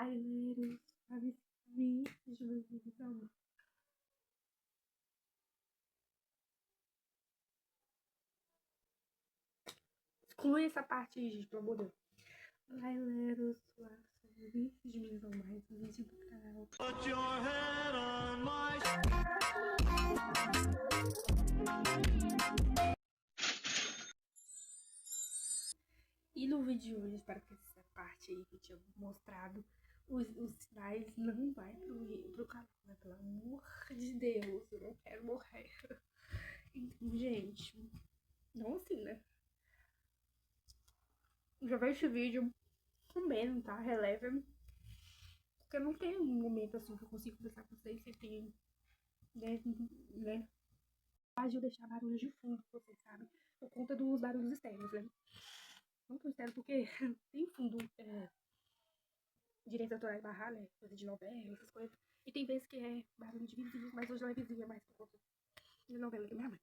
brasileiros, vídeos. Exclui essa parte aí, gente, pelo amor de Deus. Brasileiros, vídeos ou mais, vídeo do canal. Put your head on my... E no vídeo de hoje, espero que essa parte aí que eu tinha mostrado, os sinais não vai pro canal, né? Pelo amor de Deus, eu não quero morrer. Então, gente, não assim, né? Já vejo esse vídeo comendo, tá? Relevem. Porque não tem um momento assim que eu consigo conversar com vocês sem ter, né? Pode eu deixar barulho de fundo, vocês sabem, por conta dos barulhos externos, né? Não tão externo porque tem fundo, direitos autorais barrar, né? Coisa de novela, essas coisas. E tem vezes que é barulho de vizinho, mas hoje não é vizinha mais por conta de novela da minha mãe.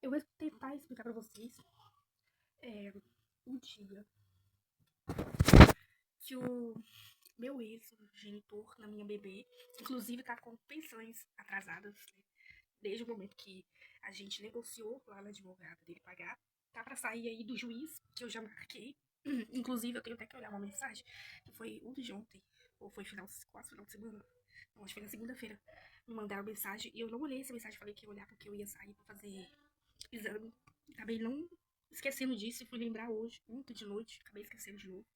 Eu vou tentar explicar pra vocês um dia que o meu ex-genitor na minha bebê, inclusive tá com pensões atrasadas, né? Desde o momento que a gente negociou lá na advogada dele pagar, tá pra sair aí do juiz, que eu já marquei. Inclusive, eu tenho até que olhar uma mensagem, que foi de ontem, ou foi quase final de semana, não, acho que foi na segunda-feira, me mandaram mensagem, e eu não olhei essa mensagem, falei que ia olhar porque eu ia sair pra fazer exame, acabei não esquecendo disso, e fui lembrar hoje, ontem de noite, acabei esquecendo de novo.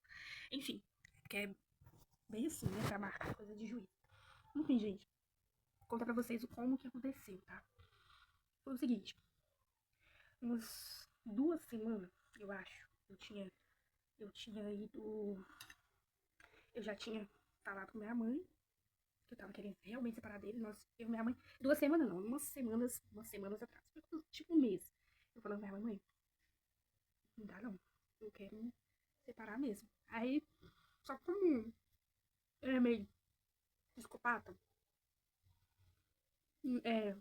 Enfim, que é bem assim, né, pra marcar coisa de juiz. Enfim, gente, vou contar pra vocês como que aconteceu, tá? Foi o seguinte, umas 2 semanas, eu acho, eu tinha ido, eu já tinha falado com minha mãe, que eu tava querendo realmente separar dele, eu e minha mãe, 2 semanas não, umas semanas atrás, tipo um mês, eu falando pra minha mãe, não dá não, eu quero separar mesmo. Aí, só como ele é meio psicopata, é,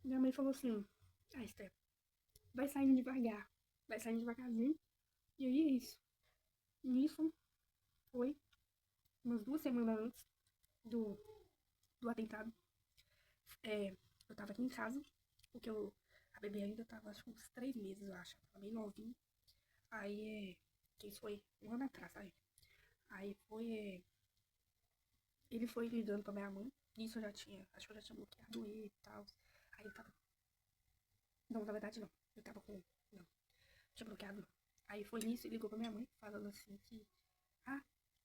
minha mãe falou assim, Esther, vai saindo devagarzinho, e aí é isso. Nisso, foi umas 2 semanas antes do atentado, eu tava aqui em casa, porque a bebê ainda tava, acho que uns 3 meses, eu acho, tava bem novinha. Aí, que isso foi um ano atrás, sabe? Aí ele foi ligando pra minha mãe, nisso acho que eu já tinha bloqueado ele e tal. Aí ele tava, não, na verdade não, eu tava não, tinha bloqueado não. Aí foi nisso e ligou pra minha mãe, falando assim que,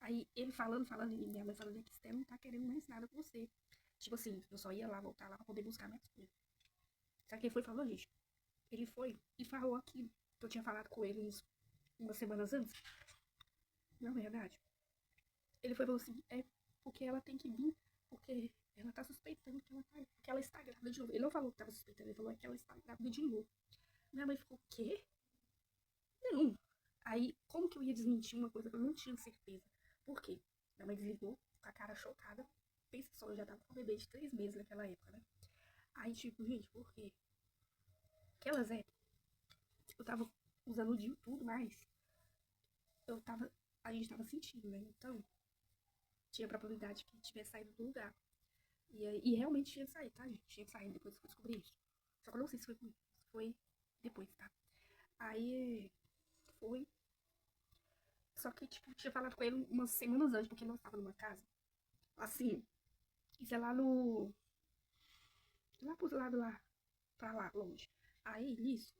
aí ele falando, e minha mãe falando que você não tá querendo mais nada com você. Tipo assim, eu só ia lá, voltar lá pra poder buscar minhas coisas. Sabe quem foi e falou, gente? Ele foi e falou aquilo que eu tinha falado com ele umas semanas antes. Não é verdade. Ele foi e falou assim, porque ela tem que vir, porque ela tá suspeitando que ela está grávida de novo. Ele não falou que tava suspeitando, ele falou que ela está grávida de novo. Minha mãe ficou, o quê? Não. Aí, como que eu ia desmentir uma coisa que eu não tinha certeza? Por quê? Minha mãe desligou, com a cara chocada. Pensa só, eu já tava com um bebê de 3 meses naquela época, né? Aí, tipo, gente, por quê? Aquelas épocas, eu tava usando o DIU tudo, mas a gente tava sentindo, né? Então, tinha probabilidade que tivesse saído do lugar. E realmente tinha saído, tá, gente? Tinha saído, depois eu descobri isso. Só que eu não sei se foi depois, tá? Aí, foi. Só que, tipo, tinha falado com ele umas semanas antes, porque nós tava numa casa, assim, isso é lá pro lado lá, pra lá, longe. Aí, nisso,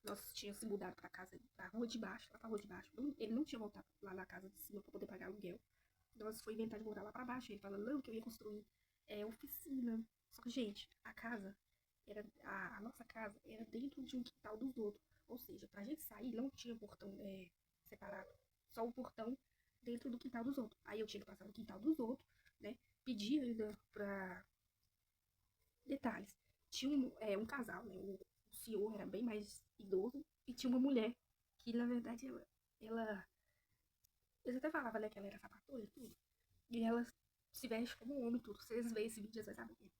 nós tínhamos se mudado pra casa, pra rua de baixo, lá pra rua de baixo. Ele não tinha voltado lá na casa de cima pra poder pagar aluguel. Nós foi inventar de voltar lá pra baixo. Ele falando, não, que eu ia construir oficina. Só que, gente, a nossa casa era dentro de um quintal dos outros. Ou seja, pra gente sair, não tinha portão separado. Só o portão dentro do quintal dos outros. Aí eu tinha que passar no quintal dos outros, né? Pedir ainda pra... Detalhes. Tinha um casal, né? O senhor era bem mais idoso. E tinha uma mulher que, na verdade, ela eles até falavam, né, que ela era sapatona e tudo. E ela se veste como um homem, tudo. Vocês veem esse vídeo, vocês sabem que ela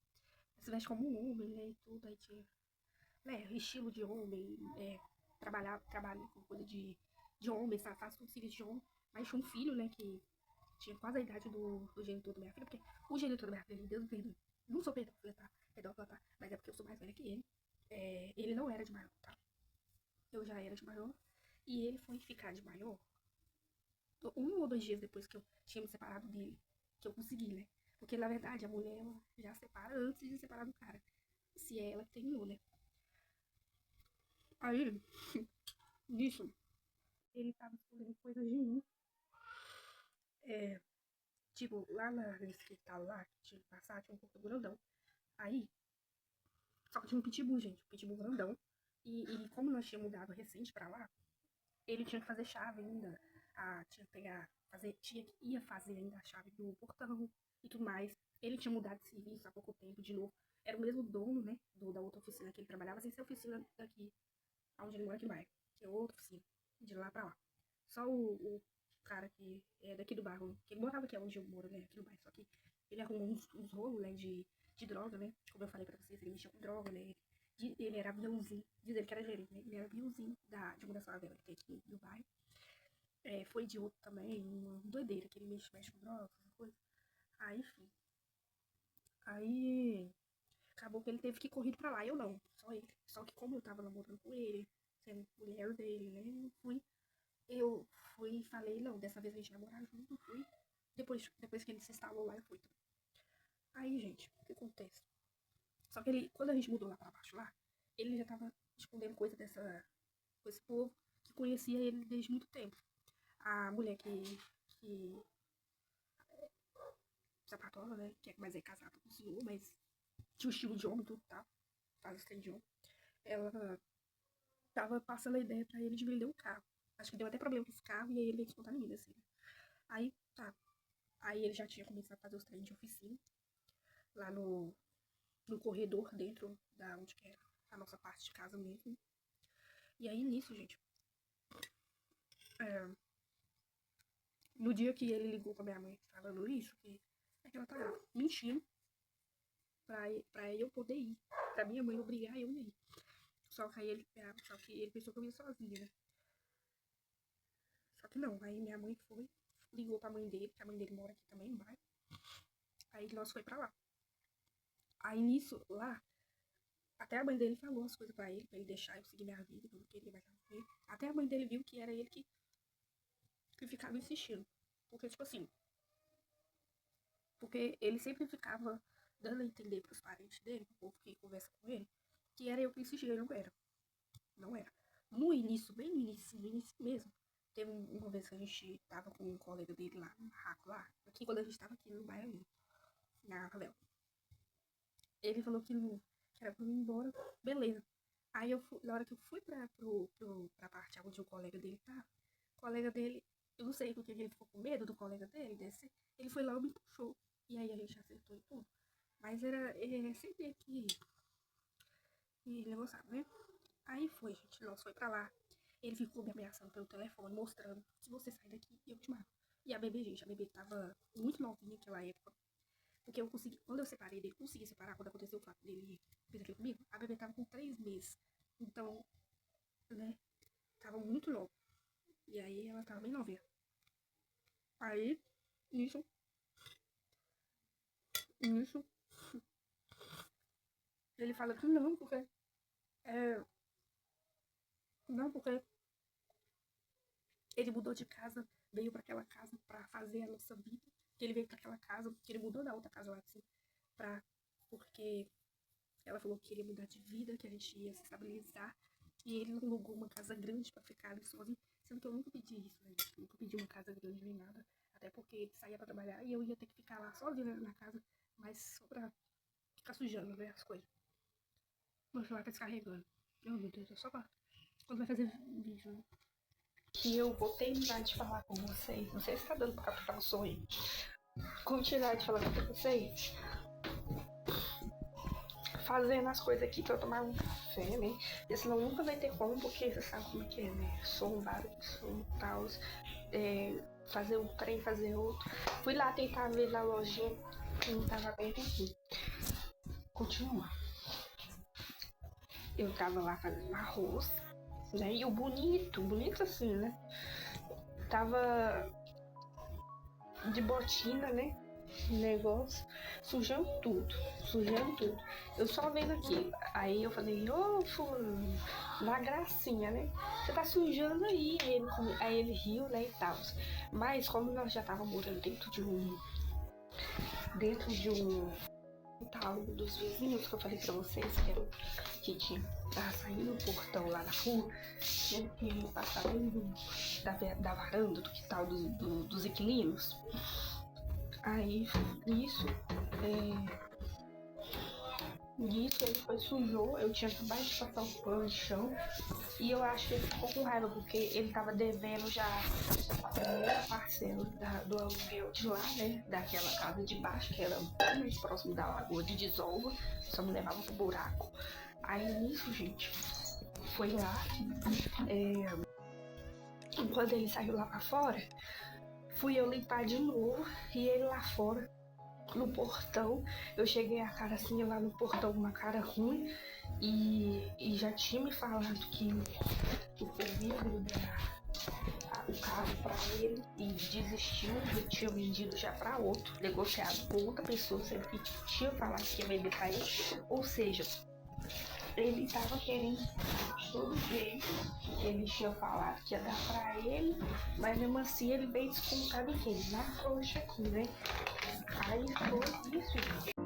se veste como um homem, né, e tudo. Aí tinha, né, estilo de homem, trabalha com coisa de de homem, sabe? Faz tudo serviço de homem. Mas tinha um filho, né, que tinha quase a idade do genitor da minha filha, porque o genitor da minha filha, Deus me perdoe, não sou pedófila, tá? Mas é porque eu sou mais velha que ele. Ele não era de maior, tá? Eu já era de maior. E ele foi ficar de maior 1 ou 2 dias depois que eu tinha me separado dele. Que eu consegui, né? Porque, na verdade, a mulher ela já separa antes de separar do cara. Se é ela que terminou, né? Aí, nisso, ele tava escondendo coisas de mim. Tipo, lá nesse quintal lá, que tinha que passar, tinha um portão grandão. Aí, só que tinha um pitbull, gente. Um pitbull grandão. E como nós tínhamos mudado recente pra lá, ele tinha que fazer chave ainda. Tinha que pegar, ia fazer ainda a chave do portão e tudo mais. Ele tinha mudado de serviço há pouco tempo de novo. Era o mesmo dono, né, da outra oficina que ele trabalhava, sem ser a oficina daqui, onde ele mora aqui no bairro. Que é outra oficina, de lá pra lá. Só o cara que é daqui do bairro, que ele morava aqui onde eu moro, né, aqui no bairro. Só que ele arrumou uns rolos, né, de droga, né. Como eu falei pra vocês, ele mexia com droga, né. Ele era aviãozinho, diz ele que era gerente, né? Ele era aviãozinho de uma das favelas que tem aqui no bairro. Foi de outro também, uma doideira, que ele mexe com drogas, essas coisas. Aí, enfim. Aí, acabou que ele teve que ir corrido pra lá, eu não, só ele. Só que como eu tava namorando com ele, sendo mulher dele, né, eu fui e falei, não, dessa vez a gente vai morar junto, fui. Depois que ele se instalou lá, eu fui. Aí, gente, o que acontece? Só que ele, quando a gente mudou lá pra baixo lá, ele já tava escondendo coisa com esse povo que conhecia ele desde muito tempo. A mulher que sapatola, né? Que mas é casada com o senhor, mas tinha o estilo de homem e tudo, tá? Faz o de homem. Ela tava passando a ideia pra ele de vender um carro. Acho que deu até problema com esse carro e aí ele veio descontar em mim, assim. Aí, tá. Aí ele já tinha começado a fazer os treinos de oficina. Lá no corredor, dentro da onde que era a nossa parte de casa mesmo. E aí, nisso, gente. No dia que ele ligou pra minha mãe falando isso, que ela tava mentindo pra eu poder ir. Pra minha mãe obrigar eu a ir. Só que ele pensou que eu ia sozinha, né? Só que não, aí minha mãe ligou pra mãe dele, que a mãe dele mora aqui também, vai. Aí nós foi pra lá. Aí nisso, lá, até a mãe dele falou as coisas pra ele deixar eu seguir minha vida, que eu não queria mais com ele. Até a mãe dele viu que era ele que ficava insistindo. Porque, tipo assim, porque ele sempre ficava dando a entender pros parentes dele, pro povo que conversa com ele, que era eu que insistia, ele não era. Não era. No início, bem no início mesmo, teve uma vez que a gente tava com um colega dele lá no barraco lá, aqui quando a gente tava aqui no bairro, na favela. Ele falou que era pra eu ir embora, beleza. Aí na hora que eu fui pra parte onde o colega dele tá, o colega dele, eu não sei porque ele ficou com medo do colega dele descer, ele foi lá e me puxou. E aí a gente acertou e tudo. Mas era sempre ele que negociava, né? Aí foi, gente, nós foi pra lá. Ele ficou me ameaçando pelo telefone, mostrando, se você sair daqui, eu te mato. E a bebê tava muito novinha naquela época. Porque eu consegui, quando eu separei dele, consegui separar, quando aconteceu o fato dele fez aquilo comigo, a bebê tava com 3 meses. Então, né, tava muito nova. E aí ela tava bem novinha. Aí, nisso, nisso, ele fala que não, porque é, não, porque ele mudou de casa, veio pra aquela casa pra fazer a nossa vida. Que ele veio pra aquela casa, que ele mudou da outra casa lá, assim, porque ela falou que queria mudar de vida, que a gente ia se estabilizar. E ele alugou uma casa grande pra ficar ali sozinho. Sendo que eu nunca pedi isso, né? Eu nunca pedi uma casa grande nem nada. Até porque ele saía pra trabalhar e eu ia ter que ficar lá sozinha na casa. Mas só pra ficar sujando, né? As coisas. Meu celular tá descarregando. Oh, meu Deus, é só pra quando vai fazer vídeo, né? Que eu vou terminar de falar com vocês. Não sei se tá dando pra captar o som aí. Continuar de falar com vocês. Fazendo as coisas aqui pra eu tomar um café, né? Porque senão nunca vai ter como, porque você sabe como é que é, né? Som, barulho, som, tal. Fazer um trem, fazer outro. Fui lá tentar ver na lojinha que não tava aberto aqui. Continua. Eu tava lá fazendo arroz. né? E o bonito assim, né? Tava de botina, né? Negócio, sujando tudo. Eu só vendo aqui. Aí eu falei, ô fulano, na gracinha, né? Você tá sujando aí. Aí ele riu, né, e tal. Mas como nós já tava morando dentro de um tal dos vizinhos que eu falei pra vocês, que era que tinha saindo do portão lá na rua, né, que passava da varanda do quintal dos inquilinos. Aí nisso ele foi sujou, eu tinha acabado de passar o pano no chão e eu acho que ele ficou com raiva porque ele tava devendo já a primeira parcela do aluguel de lá, né? Daquela casa de baixo, que era bem mais próximo da lagoa de desova, só me levava pro buraco. Aí nisso, gente, foi lá, quando ele saiu lá pra fora, fui eu limpar de novo e ele lá fora no portão. Eu cheguei a cara assim lá no portão, uma cara ruim, e já tinha me falado que o vidro o carro para ele e desistiu, eu tinha vendido já para outro, negociado com outra pessoa, sendo que tinha falado que ia vender para ele. Ou seja, ele estava querendo de todo jeito, ele tinha falado que ia dar para ele, mas mesmo assim ele veio descontar em quem? Na trouxa aqui, né? Aí foi isso, gente.